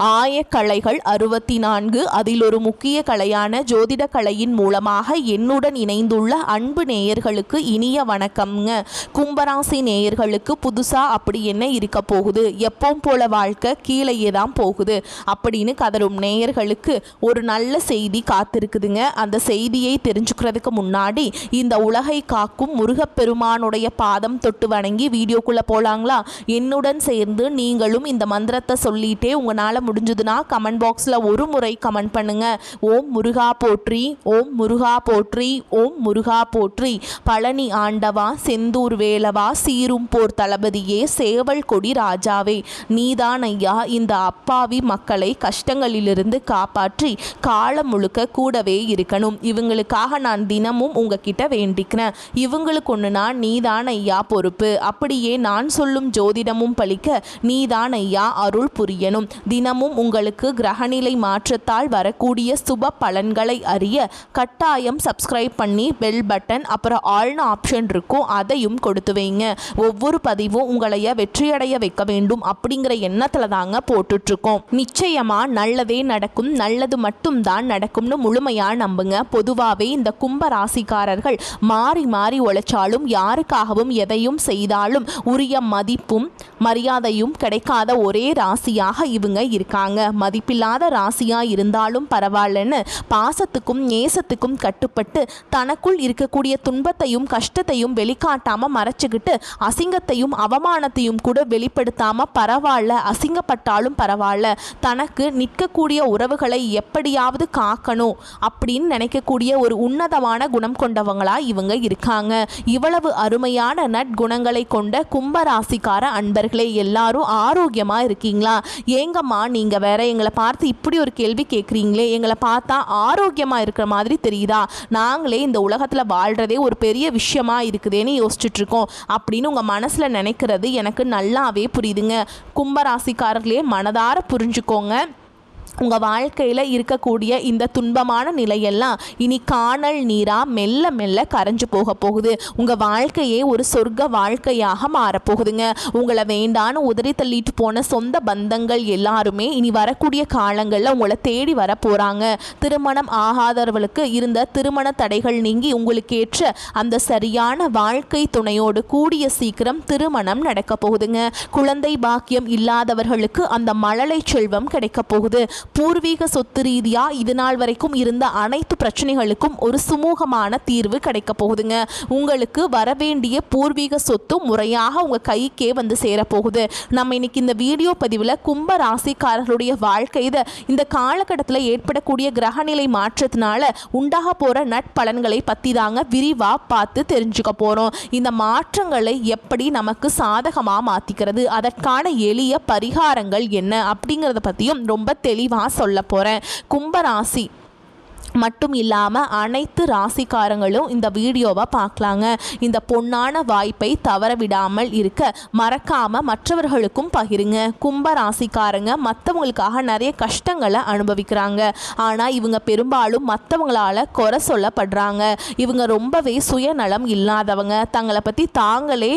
ஆயக்கலைகள் 64. அதில் ஒரு முக்கிய கலையான ஜோதிட கலையின் மூலமாக என்னுடன் இணைந்துள்ள அன்பு நேயர்களுக்கு இனிய வணக்கம்ங்க. கும்பராசி நேயர்களுக்கு புதுசா அப்படி என்ன இருக்க போகுது, எப்பவும் போல வாழ்க்கை கீழேயே தான் போகுது அப்படின்னு கதரும் நேயர்களுக்கு ஒரு நல்ல செய்தி காத்திருக்குதுங்க. அந்த செய்தியை தெரிஞ்சுக்கிறதுக்கு முன்னாடி இந்த உலகை காக்கும் முருகப்பெருமானுடைய பாதம் தொட்டு வணங்கி வீடியோக்குள்ள போலாங்களா? என்னுடன் சேர்ந்து நீங்களும் இந்த மந்திரத்தை சொல்லிட்டே உங்களால் முடிஞ்சதுன்னா கமெண்ட் பாக்ஸில் ஒரு முறை கமெண்ட் பண்ணுங்க. ஓம் முருகா போற்றி, ஓம் முருகா போற்றி, ஓம் முருகா போற்றி. பழனி ஆண்டவா, செந்தூர் வேலவா, சீரும் போர் தளபதியே, சேவல் கொடி ராஜாவே, நீதான் ஐயா இந்த அப்பாவி மக்களை கஷ்டங்களிலிருந்து காப்பாற்றி காலம் முழுக்க கூடவே இருக்கணும். இவங்களுக்காக நான் தினமும் உங்ககிட்ட வேண்டிக்கிறேன். இவங்களுக்கு ஒன்றுனா நீதான் ஐயா பொறுப்பு. அப்படியே நான் சொல்லும் ஜோதிடமும் பலிக்க நீதான் ஐயா அருள் புரியணும். தினமும் உங்களுக்கு கிரகநிலை மாற்றத்தால் வரக்கூடிய சுப பலன்களை அறிய கட்டாயம் சப்ஸ்கிரைப் பண்ணி பெல் பட்டன் அப்புறம் ஆல்னு ஆப்ஷன் இருக்கும், அதையும் கொடுத்து வைங்க. ஒவ்வொரு பதிவும் உங்களைய வெற்றியடைய வைக்க வேண்டும் அப்படிங்கிற எண்ணத்தில் தாங்க போட்டுட்ருக்கோம். நிச்சயமா நல்லதே நடக்கும், நல்லது மட்டும் தான் நடக்கும்னு முழுமையாக நம்புங்க. பொதுவாகவே இந்த கும்ப ராசிக்காரர்கள் மாறி மாறி உழைச்சாலும் யாருக்காகவும் எதையும் செய்தாலும் உரிய மதிப்பும் மரியாதையும் கிடைக்காத ஒரே ராசியாக இவங்க இருக்காங்க. மதிப்பில்லாத ராசியா இருந்தாலும் பரவாயில்லன்னு பாசத்துக்கும் நேசத்துக்கும் கட்டுப்பட்டு தனக்குள் இருக்கக்கூடிய துன்பத்தையும் கஷ்டத்தையும் வெளிக்காட்டாம மறைச்சுக்கிட்டு அசிங்கத்தையும் அவமானத்தையும் கூட வெளிப்படுத்தாம பரவாயில்ல, அசிங்கப்பட்டாலும் பரவாயில்ல, தனக்கு நிற்கக்கூடிய உறவுகளை எப்படியாவது காக்கணும் அப்படின்னு நினைக்கக்கூடிய ஒரு உன்னதமான குணம் கொண்டவங்களா இவங்க இருக்காங்க. இவ்வளவு அருமையான நற்குணங்களை கொண்ட கும்பராசிக்கார அன்பர்களே எல்லாரும் ஆரோக்கியமா இருக்கீங்களா? ஏங்கம்மா நீங்க வேற எங்களை பார்த்து இப்படி ஒரு கேள்வி கேட்குறீங்களே, எங்களை பார்த்தா ஆரோக்கியமா இருக்கிற மாதிரி தெரியுதா? நாங்களே இந்த உலகத்துல வாழ்றதே ஒரு பெரிய விஷயமா இருக்குதேன்னு யோசிச்சுட்டு இருக்கோம் அப்படின்னு உங்க மனசுல நினைக்கிறது எனக்கு நல்லாவே புரியுதுங்க. கும்பராசிக்காரர்களே மனதார புரிஞ்சுக்கோங்க. உங்கள் வாழ்க்கையில் இருக்கக்கூடிய இந்த துன்பமான நிலையெல்லாம் இனி காணல் நீராக மெல்ல மெல்ல கரைஞ்சு போக போகுது. உங்கள் வாழ்க்கையே ஒரு சொர்க்க வாழ்க்கையாக மாறப்போகுதுங்க. உங்களை வேண்டான்னு உதறி தள்ளிட்டு போன சொந்த பந்தங்கள் எல்லாருமே இனி வரக்கூடிய காலங்களில் உங்களை தேடி வர போகிறாங்க. திருமணம் ஆகாதவர்களுக்கு இருந்த திருமண தடைகள் நீங்கி உங்களுக்கு ஏற்ற அந்த சரியான வாழ்க்கை துணையோடு கூடிய சீக்கிரம் திருமணம் நடக்க போகுதுங்க. குழந்தை பாக்கியம் இல்லாதவர்களுக்கு அந்த மழலை செல்வம் கிடைக்க போகுது. பூர்வீக சொத்து ரீதியா இது நாள் வரைக்கும் இருந்த அனைத்து பிரச்சனைகளுக்கும் ஒரு சுமூகமான தீர்வு கிடைக்க போகுதுங்க. உங்களுக்கு வரவேண்டிய பூர்வீக சொத்து முறையாக உங்க கைக்கே வந்து சேரப்போகுது. நம்ம இன்னைக்கு இந்த வீடியோ பதிவில் கும்ப ராசிக்காரர்களுடைய வாழ்க்கையில இந்த காலகட்டத்தில் ஏற்படக்கூடிய கிரகநிலை மாற்றத்தினால உண்டாக போற நட்பலன்களை பத்தி தாங்க விரிவா பார்த்து தெரிஞ்சுக்க போறோம். இந்த மாற்றங்களை எப்படி நமக்கு சாதகமா மாத்திக்கிறது, அதற்கான எளிய பரிகாரங்கள் என்ன அப்படிங்கிறத பத்தியும் ரொம்ப தெளிவாக சொல்ல போகிறேன். கும்பராசி மட்டும் இல்லாமல் அனைத்து ராசிக்காரங்களும் இந்த வீடியோவை பார்க்கலாங்க. இந்த பொன்னான வாய்ப்பை தவற விடாமல் இருக்க மறக்காமல் மற்றவர்களுக்கும் பகிருங்க. கும்ப ராசிக்காரங்க மற்றவங்களுக்காக நிறைய கஷ்டங்களை அனுபவிக்கிறாங்க. ஆனால் இவங்க பெரும்பாலும் மற்றவங்களால் குறை சொல்லப்படுறாங்க. இவங்க ரொம்பவே சுயநலம் இல்லாதவங்க, தங்களை பற்றி தாங்களே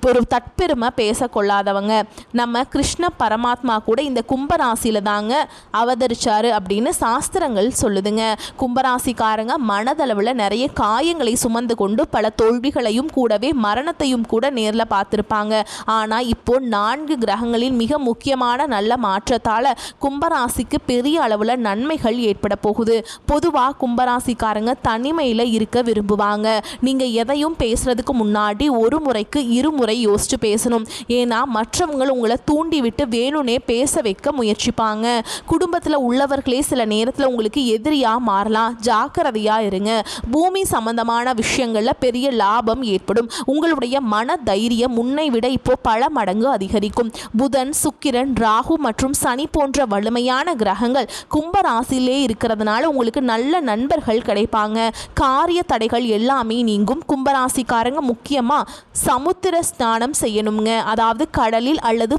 ஒரு தற்பெருமை பேசக்கொள்ளாதவங்க. நம்ம கிருஷ்ண பரமாத்மா கூட இந்த கும்பராசியில தாங்க அவதரிச்சாரு அப்படின்னு சாஸ்திரங்கள் சொல்லுதுங்க. கும்பராசிக்காரங்க மனதளவில் நிறைய காயங்களை சுமந்து கொண்டு பல தோல்விகளையும் கூடவே மரணத்தையும் கூட நேரில் பார்த்துருப்பாங்க. ஆனால் இப்போ 4 கிரகங்களில் மிக முக்கியமான நல்ல மாற்றத்தால் கும்பராசிக்கு பெரிய அளவில் நன்மைகள் ஏற்பட போகுது. பொதுவாக கும்பராசிக்காரங்க தனிமையில் இருக்க விரும்புவாங்க. நீங்கள் எதையும் பேசுறதுக்கு முன்னாடி ஒரு முறைக்கு இருமுறை யோசிச்சு பேசணும். ஏன்னா மற்றவங்க உங்களை தூண்டி விட்டு வேணும்னே பேச வைக்க முயற்சிப்பாங்க. குடும்பத்தில் உள்ளவர்களே சில நேரத்தில் உங்களுக்கு எதிரியா மாறலாம், ஜாக்கிரதையா இருங்க. பூமி சம்பந்தமான விஷயங்கள்ல பெரிய லாபம் ஏற்படும். உங்களுடைய மன தைரியம் முன்னை விட இப்போ பல மடங்கு அதிகரிக்கும். புதன், சுக்கிரன், ராகு மற்றும் சனி போன்ற வலிமையான கிரகங்கள் கும்ப ராசியிலே இருக்கிறதுனால உங்களுக்கு நல்ல நண்பர்கள் கிடைப்பாங்க. காரிய தடைகள் எல்லாமே நீங்கும். கும்பராசிக்காரங்க முக்கியமா சமுத்திர ஸ்நானம் செய்யணுங்க. அதாவது கடலில் அல்லது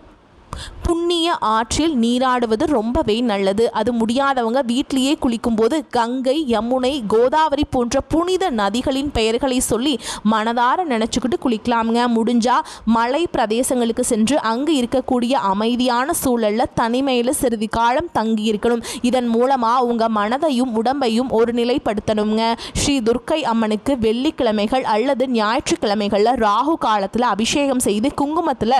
புண்ணிய ஆற்றில் நீராடுவது ரொம்பவே நல்லது. அது முடியாதவங்க வீட்டிலேயே குளிக்கும்போது கங்கை, யமுனை, கோதாவரி போன்ற புனித நதிகளின் பெயர்களை சொல்லி மனதார நினச்சிக்கிட்டு குளிக்கலாமுங்க. முடிஞ்சா மலை பிரதேசங்களுக்கு சென்று அங்கு இருக்கக்கூடிய அமைதியான சூழலில் தனிமையில் சிறிது காலம் தங்கி இருக்கணும். இதன் மூலமாக உங்கள் மனதையும் உடம்பையும் ஒரு நிலைப்படுத்தணுங்க. ஸ்ரீ துர்க்கை அம்மனுக்கு வெள்ளிக்கிழமைகள் அல்லது ஞாயிற்றுக்கிழமைகளில் ராகு காலத்தில் அபிஷேகம் செய்து குங்குமத்தில்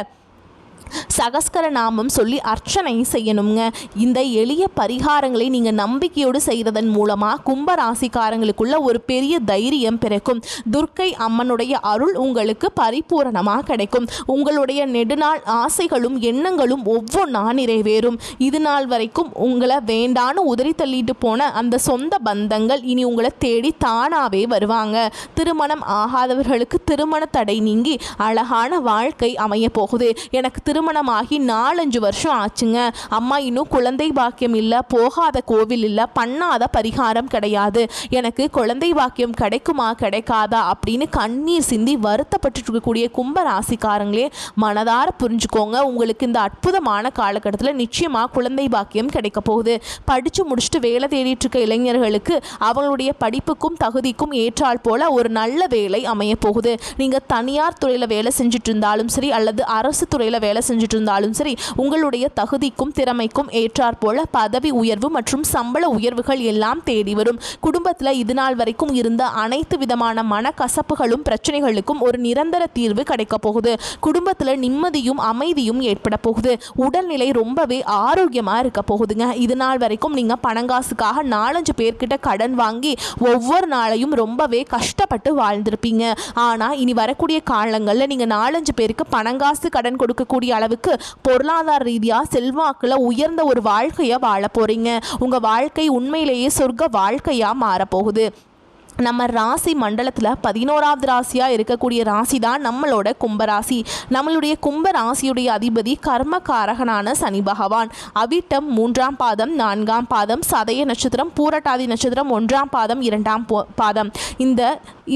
சகஸ்கர நாமம் சொல்லி அர்ச்சனை செய்யணுங்க. இந்த எளிய பரிகாரங்களை நீங்கள் நம்பிக்கையோடு செய்கிறதன் மூலமாக கும்பராசிக்காரங்களுக்குள்ள ஒரு பெரிய தைரியம் பிறக்கும். துர்க்கை அம்மனுடைய அருள் உங்களுக்கு பரிபூரணமாக கிடைக்கும். உங்களுடைய நெடுநாள் ஆசைகளும் எண்ணங்களும் ஒவ்வொன்றா நிறைவேறும். இது நாள் வரைக்கும் உங்களை வேண்டான்னு உதறி தள்ளிட்டு போன அந்த சொந்த பந்தங்கள் இனி உங்களை தேடி தானாகவே வருவாங்க. திருமணம் ஆகாதவர்களுக்கு திருமண தடை நீங்கி அழகான வாழ்க்கை அமைய போகுது. எனக்கு திருமணமாகி 4-5 வருஷம் ஆச்சுங்க. அம்மா இன்னும் குழந்தை பாக்கியம் இல்லை, போகாத கோவில் இல்லை, பண்ணாத பரிகாரம் கிடையாது, எனக்கு குழந்தை பாக்கியம் கிடைக்குமா கிடைக்காதா அப்படின்னு கண்ணீர் சிந்தி வருத்தப்பட்டு இருக்கக்கூடிய கும்பராசிக்காரங்களே மனதார புரிஞ்சுக்கோங்க. உங்களுக்கு இந்த அற்புதமான காலகட்டத்தில் நிச்சயமாக குழந்தை பாக்கியம் கிடைக்க போகுது. படித்து முடிச்சுட்டு வேலை தேடிட்டு இருக்க இளைஞர்களுக்கு அவங்களுடைய படிப்புக்கும் தகுதிக்கும் ஏற்றால் போல ஒரு நல்ல வேலை அமைய போகுது. நீங்கள் தனியார் துறையில் வேலை செஞ்சுட்டு இருந்தாலும் சரி அல்லது அரசு துறையில் வேலை செஞ்சுட்டு இருந்தாலும் சரி, உங்களுடைய தகுதிக்கும் திறமைக்கும் ஏற்றாற் போல பதவி உயர்வு மற்றும் சம்பள உயர்வுகள் எல்லாம் தேடி வரும். குடும்பத்தில் இது நாள் வரைக்கும் இருந்த அனைத்து விதமான மனக்கசப்புகளும் பிரச்சனைகளுக்கும் ஒரு நிரந்தர தீர்வு கிடைக்க போகுது. குடும்பத்தில் நிம்மதியும் அமைதியும் ஏற்பட போகுது. உடல்நிலை ரொம்பவே ஆரோக்கியமாக இருக்க போகுதுங்க. இது நாள் வரைக்கும் நீங்கள் பணங்காசுக்காக 4-5 பேர்கிட்ட கடன் வாங்கி ஒவ்வொரு நாளையும் ரொம்பவே கஷ்டப்பட்டு வாழ்ந்திருப்பீங்க. ஆனால் இனி வரக்கூடிய காலங்களில் நீங்கள் 4-5 பேருக்கு பணங்காசு கடன் கொடுக்கக்கூடிய அளவுக்கு பொருளாதார ரீதியாக செல்வாக்குல உயர்ந்த ஒரு வாழ்க்கையை வாழ போறீங்க. உங்க வாழ்க்கை உண்மையிலேயே சொர்க்க வாழ்க்கையா மாறப்போகுது. நம்ம ராசி மண்டலத்தில் 11வது ராசியாக இருக்கக்கூடிய ராசி தான் நம்மளோட கும்பராசி. நம்மளுடைய கும்பராசியுடைய அதிபதி கர்மகாரகனான சனி பகவான். அவிட்டம் 3ஆம் பாதம், 4ஆம் பாதம், சதய நட்சத்திரம், பூரட்டாதி நட்சத்திரம் 1ஆம் பாதம், 2ஆம் பாதம்,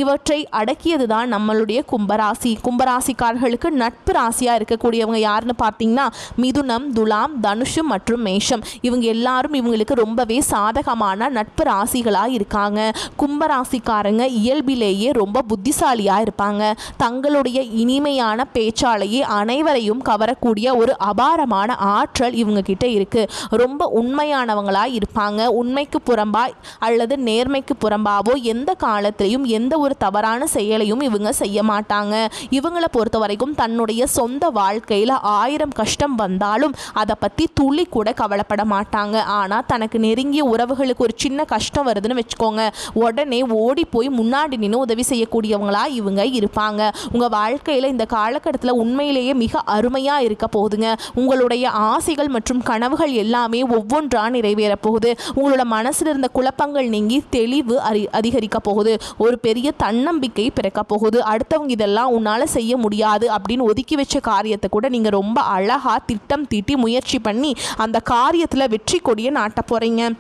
இவற்றை அடக்கியது தான் நம்மளுடைய கும்பராசி. கும்பராசிக்காரர்களுக்கு நட்பு ராசியாக இருக்கக்கூடியவங்க யாருன்னு பார்த்தீங்கன்னா மிதுனம், துலாம், தனுஷு மற்றும் மேஷம். இவங்க எல்லாரும் இவங்களுக்கு ரொம்பவே சாதகமான நட்பு ராசிகளாக இருக்காங்க. கும்பராசிக்காரங்க இயல்பிலேயே ரொம்ப புத்திசாலியாக இருப்பாங்க. தங்களுடைய இனிமையான பேச்சாலேயே அனைவரையும் கவரக்கூடிய ஒரு அபாரமான ஆற்றல் இவங்க கிட்ட இருக்கு. ரொம்ப உண்மையானவங்களாக இருப்பாங்க. உண்மைக்கு புறம்பாய் அல்லது நேர்மைக்கு புறம்பாவோ எந்த காலத்திலையும் எந்த ஒரு தவறான செயலையும் இவங்க செய்ய மாட்டாங்க. இவங்களை பொறுத்த வரைக்கும் தன்னுடைய சொந்த வாழ்க்கையில் 1000 கஷ்டம் வந்தாலும் அதை பற்றி துளி கூட கவலைப்பட மாட்டாங்க. ஆனால் தனக்கு நெருங்கிய உறவுகளுக்கு ஒரு சின்ன கஷ்டம் வருதுன்னு வச்சுக்கோங்க, உடனே ஓடி போய் முன்னாடி நின்று உதவி செய்யக்கூடியவங்களா இவங்க இருப்பாங்க. உங்கள் வாழ்க்கையில் இந்த காலகட்டத்தில் உண்மையிலேயே மிக அருமையாக இருக்க போகுதுங்க. உங்களுடைய ஆசைகள் மற்றும் கனவுகள் எல்லாமே ஒவ்வொன்றா நிறைவேற போகுது. உங்களோட மனசில் இருந்த குழப்பங்கள் நீங்கி தெளிவு அதிகரிக்க போகுது. ஒரு பெரிய தன்னம்பிக்கை பிறக்க போகுது. அடுத்தவங்க இதெல்லாம் உன்னால் செய்ய முடியாது அப்படின்னு ஒதுக்கி வச்ச காரியத்தை கூட நீங்கள் ரொம்ப அழகாக திட்டம் தீட்டி முயற்சி பண்ணி அந்த காரியத்தில் வெற்றி கொடியை நாட்ட போகிறீங்க.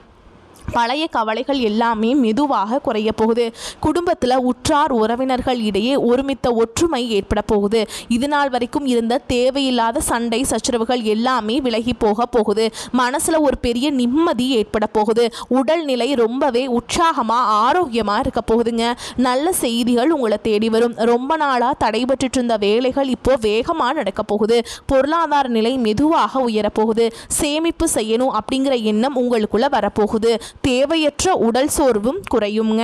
பழைய கவலைகள் எல்லாமே மெதுவாக குறைய போகுது. குடும்பத்தில் உற்றார் உறவினர்கள் இடையே ஒருமித்த ஒற்றுமை ஏற்பட போகுது. இது நாள் வரைக்கும் இருந்த தேவையில்லாத சண்டை சச்சரவுகள் எல்லாமே விலகி போக போகுது. மனசில் ஒரு பெரிய நிம்மதி ஏற்பட போகுது. உடல்நிலை ரொம்பவே உற்சாகமாக ஆரோக்கியமாக இருக்க போகுதுங்க. நல்ல செய்திகள் உங்களை தேடி வரும். ரொம்ப நாளாக தடைபட்டு இருந்த வேலைகள் இப்போ வேகமாக நடக்க போகுது. பொருளாதார நிலை மெதுவாக உயரப்போகுது. சேமிப்பு செய்யணும் அப்படிங்கிற எண்ணம் உங்களுக்குள்ள வரப்போகுது. தேவையற்ற உடல் சோர்வும் குறையுங்க.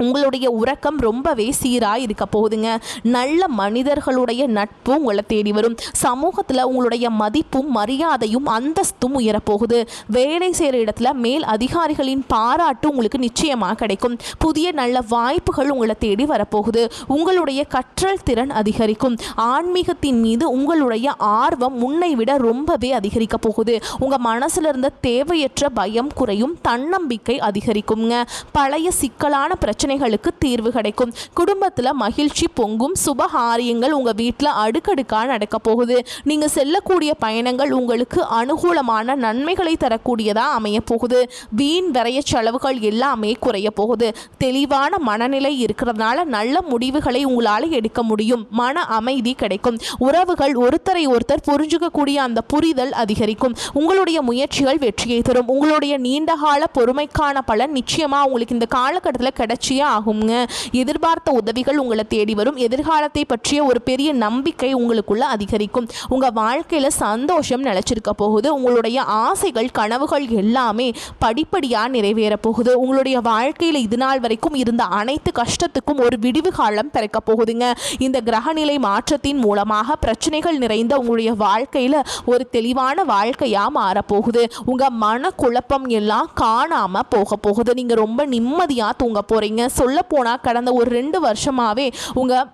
உங்களுடைய உறக்கம் ரொம்பவே சீராக இருக்க போகுதுங்க. நல்ல மனிதர்களுடைய நட்பு உங்களை தேடி வரும். சமூகத்தில் உங்களுடைய மதிப்பும் மரியாதையும் அந்தஸ்தும் உயரப்போகுது. வேலை செய்கிற இடத்துல மேல் அதிகாரிகளின் பாராட்டு உங்களுக்கு நிச்சயமாக கிடைக்கும். புதிய நல்ல வாய்ப்புகள் உங்களை தேடி வரப்போகுது. உங்களுடைய கற்றல் திறன் அதிகரிக்கும். ஆன்மீகத்தின் மீது உங்களுடைய ஆர்வம் முன்னை விட ரொம்பவே அதிகரிக்க போகுது. உங்கள் மனசில் இருந்த தேவையற்ற பயம் குறையும். தன்னம்பிக்கை அதிகரிக்குங்க. பழைய சிக்கலான பிரச்சனை பிரச்சனைகளுக்கு தீர்வு கிடைக்கும். குடும்பத்தில் மகிழ்ச்சி பொங்கும். சுபகாரியங்கள் உங்கள் வீட்டில் அடுக்கடுக்காக நடக்க போகுது. நீங்கள் செல்லக்கூடிய பயணங்கள் உங்களுக்கு அனுகூலமான நன்மைகளை தரக்கூடியதாக அமைய போகுது. வீண் விரைய செலவுகள் எல்லாமே குறைய போகுது. தெளிவான மனநிலை இருக்கிறதுனால நல்ல முடிவுகளை உங்களால் எடுக்க முடியும். மன அமைதி கிடைக்கும். உறவுகள் ஒருத்தரை ஒருத்தர் புரிஞ்சுக்கக்கூடிய அந்த புரிதல் அதிகரிக்கும். உங்களுடைய முயற்சிகள் வெற்றியை தரும். உங்களுடைய நீண்டகால பொறுமைக்கான பலன் நிச்சயமாக உங்களுக்கு இந்த காலகட்டத்தில் கிடைச்சியே ஆகுங்க. எதிர்பார்த்த உதவிகள் உங்களை தேடி வரும். எதிர்காலத்தை பற்றிய ஒரு பெரிய நம்பிக்கை உங்களுக்குள்ள அதிகரிக்கும். உங்கள் வாழ்க்கையில் சந்தோஷம் நிலைச்சிருக்க போகுது. உங்களுடைய ஆசைகள் கனவுகள் எல்லாமே படிப்படியாக நிறைவேற போகுது. உங்களுடைய வாழ்க்கையில் இது நாள் வரைக்கும் இருந்த அனைத்து கஷ்டத்துக்கும் ஒரு விடிவு காலம் பிறக்க போகுதுங்க. இந்த கிரகநிலை மாற்றத்தின் மூலமாக பிரச்சனைகள் நிறைந்த உங்களுடைய வாழ்க்கையில் ஒரு தெளிவான வாழ்க்கையாக மாறப்போகுது. உங்கள் மன குழப்பம் எல்லாம் காணாம போக போகுது. நீங்கள் ரொம்ப நிம்மதியாக தூங்க போகிறீங்க. சொல்லப்போனால் கடந்த ஒரு 2 வருஷமாகவே உங்கள்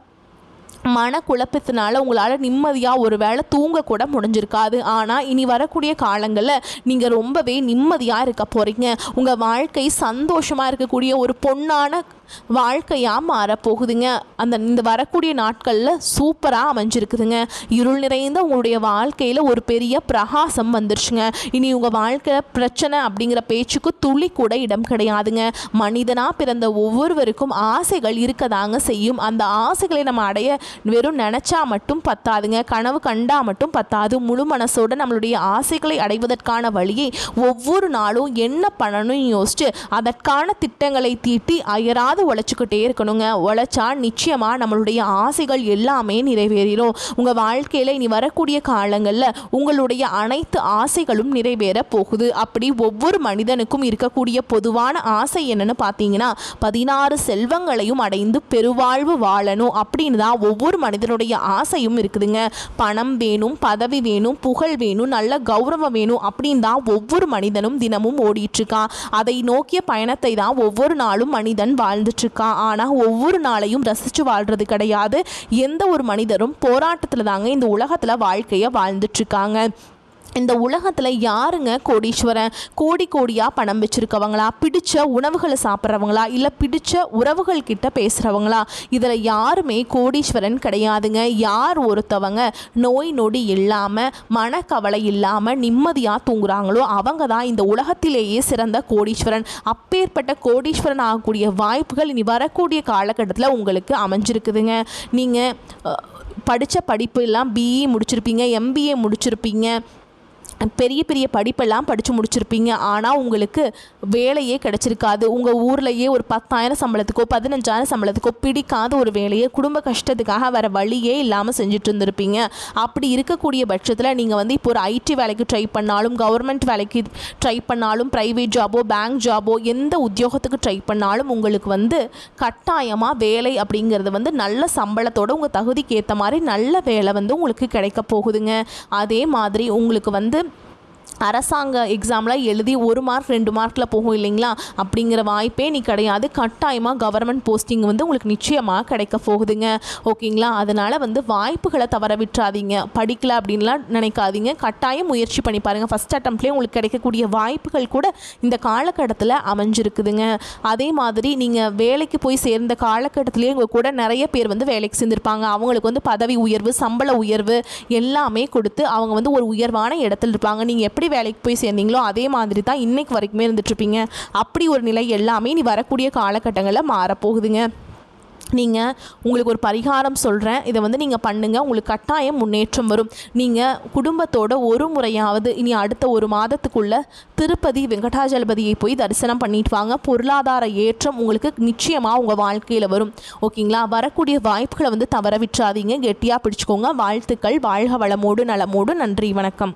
மனக்குழப்பத்தினால உங்களால் நிம்மதியாக ஒரு வேளை தூங்கக்கூட முடிஞ்சிருக்காது. ஆனால் இனி வரக்கூடிய காலங்களில் நீங்கள் ரொம்பவே நிம்மதியாக இருக்க போகிறீங்க. உங்கள் வாழ்க்கை சந்தோஷமாக இருக்கக்கூடிய ஒரு பொன்னான வாழ்க்கையாக மாறப்போகுதுங்க. இந்த வரக்கூடிய நாட்களில் சூப்பராக அமைஞ்சிருக்குதுங்க. இருள் நிறைந்த உங்களுடைய வாழ்க்கையில் ஒரு பெரிய பிரகாசம் வந்துருச்சுங்க. இனி உங்கள் வாழ்க்கையில் பிரச்சனை அப்படிங்கிற பேச்சுக்கு துளி கூட இடம் கிடையாதுங்க. மனிதனாக பிறந்த ஒவ்வொருவருக்கும் ஆசைகள் இருக்கதாங்க செய்யும். அந்த ஆசைகளை நம்ம அடைய வெறும் நினச்சா மட்டும் பத்தாதுங்க. கனவு கண்டா மட்டும் பத்தாது. முழு மனசோடு நம்மளுடைய ஆசைகளை அடைவதற்கான வழியை ஒவ்வொரு நாளும் என்ன பண்ணணும்னு யோசிச்சு அதற்கான திட்டங்களை தீட்டி அயராது உழைச்சிக்கிட்டே இருக்கணுங்க. உழைச்சா நிச்சயமாக நம்மளுடைய ஆசைகள் எல்லாமே நிறைவேறிடும். உங்கள் வாழ்க்கையில் இனி வரக்கூடிய காலங்களில் உங்களுடைய அனைத்து ஆசைகளும் நிறைவேற போகுது. அப்படி ஒவ்வொரு மனிதனுக்கும் இருக்கக்கூடிய பொதுவான ஆசை என்னன்னு பார்த்தீங்கன்னா 16 செல்வங்களையும் அடைந்து பெருவாழ்வு வாழணும் அப்படின்னு தான் ஒவ்வொரு மனிதனுடைய ஆசையும் இருக்குதுங்க. பணம் வேணும், பதவி வேணும், புகழ் வேணும், நல்ல கௌரவம் வேணும் அப்படின்னு தான் ஒவ்வொரு மனிதனும் தினமும் ஓடிட்டுருக்கான். அதை நோக்கிய பயணத்தை தான் ஒவ்வொரு நாளும் மனிதன் வாழ்ந்துட்டுருக்கான். ஆனால் ஒவ்வொரு நாளையும் ரசித்து வாழ்கிறது கிடையாது. எந்த ஒரு மனிதரும் போராட்டத்தில் தாங்க இந்த உலகத்தில் வாழ்க்கையை வாழ்ந்துட்டுருக்காங்க. இந்த உலகத்தில் யாருங்க கோடீஸ்வரன்? கோடி கோடியாக பணம் வச்சுருக்கவங்களா, பிடிச்ச உணவுகளை சாப்பிட்றவங்களா, இல்லை பிடிச்ச உறவுகள் கிட்ட பேசுகிறவங்களா? இதில் யாருமே கோடீஸ்வரன் கிடையாதுங்க. யார் ஒருத்தவங்க நோய் நொடி இல்லாமல் மனக்கவலை இல்லாமல் நிம்மதியாக தூங்குறாங்களோ அவங்க தான் இந்த உலகத்திலேயே சிறந்த கோடீஸ்வரன். அப்பேற்பட்ட கோடீஸ்வரன் ஆகக்கூடிய வாய்ப்புகள் இனி வரக்கூடிய காலகட்டத்தில் உங்களுக்கு அமைஞ்சிருக்குதுங்க. நீங்கள் படித்த படிப்பு எல்லாம் பிஇ முடிச்சிருப்பீங்க, எம்பிஏ முடிச்சிருப்பீங்க, பெரிய பெரிய படிப்பெல்லாம் படித்து முடிச்சிருப்பீங்க. ஆனால் உங்களுக்கு வேலையே கிடச்சிருக்காது. உங்கள் ஊர்லேயே ஒரு 10,000 சம்பளத்துக்கோ 15,000 சம்பளத்துக்கோ பிடிக்காத ஒரு வேலையை குடும்ப கஷ்டத்துக்காக வேறு வழியே இல்லாமல் செஞ்சுட்டு இருந்திருப்பீங்க. அப்படி இருக்கக்கூடிய பட்சத்தில் நீங்கள் இப்போ ஒரு ஐடி வேலைக்கு ட்ரை பண்ணாலும், கவர்மெண்ட் வேலைக்கு ட்ரை பண்ணாலும், ப்ரைவேட் ஜாபோ பேங்க் ஜாபோ எந்த உத்தியோகத்துக்கு ட்ரை பண்ணாலும் உங்களுக்கு கட்டாயமாக வேலை அப்படிங்கிறது நல்ல சம்பளத்தோடு உங்கள் தகுதிக்கு ஏற்ற மாதிரி நல்ல வேலை உங்களுக்கு கிடைக்க போகுதுங்க. அதே மாதிரி உங்களுக்கு அரசாங்க எக்ஸாமில் எழுதி 1 மார்க் 2 மார்க்கில் போகும் இல்லைங்களா? அப்படிங்கிற வாய்ப்பே நீ கிடையாது. கட்டாயமாக கவர்மெண்ட் போஸ்டிங் உங்களுக்கு நிச்சயமாக கிடைக்க போகுதுங்க. ஓகேங்களா? அதனால் வாய்ப்புகளை தவற விட்டுறாதீங்க. படிக்கல அப்படின்லாம் நினைக்காதீங்க. கட்டாயம் முயற்சி பண்ணி பாருங்கள். ஃபஸ்ட் அட்டம்ப்ட்லேயே உங்களுக்கு கிடைக்கக்கூடிய வாய்ப்புகள் கூட இந்த காலகட்டத்தில் அமைஞ்சிருக்குதுங்க. அதே மாதிரி நீங்கள் வேலைக்கு போய் சேர்ந்த காலகட்டத்திலேயே உங்கள் கூட நிறைய பேர் வேலைக்கு சேர்ந்துருப்பாங்க. அவங்களுக்கு பதவி உயர்வு, சம்பள உயர்வு எல்லாமே கொடுத்து அவங்க ஒரு உயர்வான இடத்துல இருப்பாங்க. நீங்கள் எப்படி வேலைக்கு போய் சேர்ந்தீங்களோ அதே மாதிரி தான் இன்னைக்கு வரைக்குமே இருந்துட்டுருப்பீங்க. அப்படி ஒரு நிலை எல்லாமே நீ வரக்கூடிய காலகட்டங்களில் மாறப்போகுதுங்க. உங்களுக்கு ஒரு பரிகாரம் சொல்கிறேன். இதை நீங்கள் பண்ணுங்கள். உங்களுக்கு கட்டாயம் முன்னேற்றம் வரும். நீங்கள் குடும்பத்தோட ஒரு முறையாவது இனி அடுத்த 1 மாதத்துக்குள்ளே திருப்பதி வெங்கடாஜலபதியை போய் தரிசனம் பண்ணிட்டு வாங்க. பொருளாதார ஏற்றம் உங்களுக்கு நிச்சயமாக உங்கள் வாழ்க்கையில் வரும். ஓகேங்களா? வரக்கூடிய வாய்ப்புகளை தவற விட்டுறாதீங்க. கெட்டியாக பிடிச்சிக்கோங்க. வாழ்த்துக்கள். வாழ்க வளமோடு நலமோடு. நன்றி, வணக்கம்.